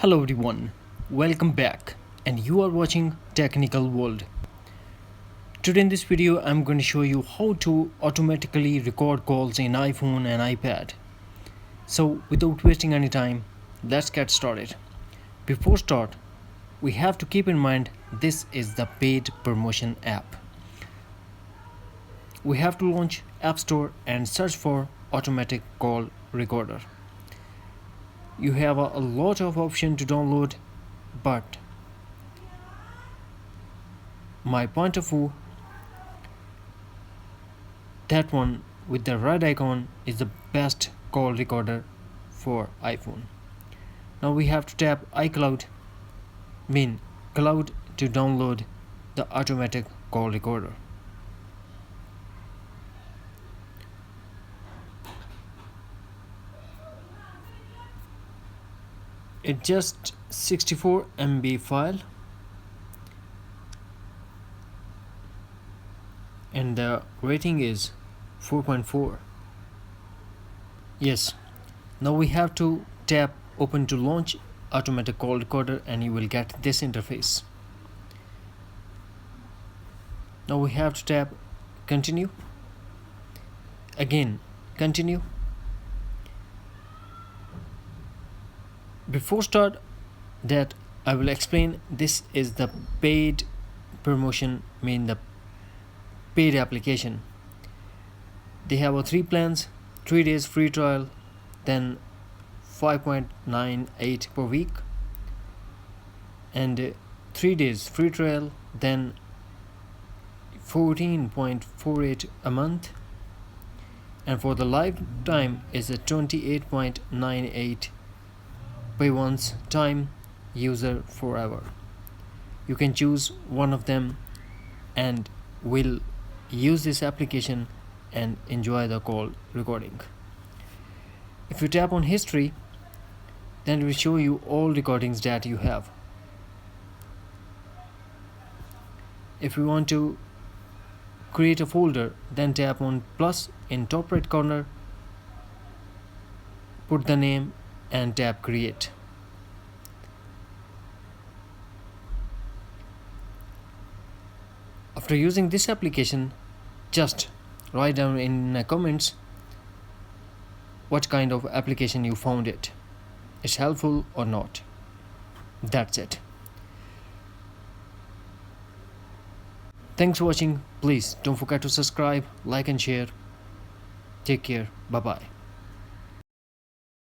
Hello everyone, welcome back, and you are watching Technical World. Today in this video I'm going to show you how to automatically record calls in iPhone and iPad. So without wasting any time, let's get started. Before start, we have to keep in mind this is the paid promotion app. We have to launch App Store and search for automatic call recorder. You have a lot of options to download, but my point of view, that one with the red icon is the best call recorder for iPhone. Now we have to tap iCloud, cloud, to download the automatic call recorder. It's just 64 MB file and the rating is 4.4. Yes, now we have to tap open to launch automatic call recorder and you will get this interface. Now we have to tap continue, again continue. Before start that, I will explain this is the paid promotion, the paid application. They have 3 plans: 3 days free trial, then 5.98 per week, and 3 days free trial, then 14.48 a month, and for the lifetime is a 28.98 by once time, user forever. You can choose one of them and will use this application and enjoy the call recording. If you tap on history, then it will show you all recordings that you have. If you want to create a folder, then tap on plus in top right corner, put the name and tap create. After using this application, just write down in the comments what kind of application you found it. It's helpful or not. That's it. Thanks for watching. Please don't forget to subscribe, like and share. Take care. Bye bye.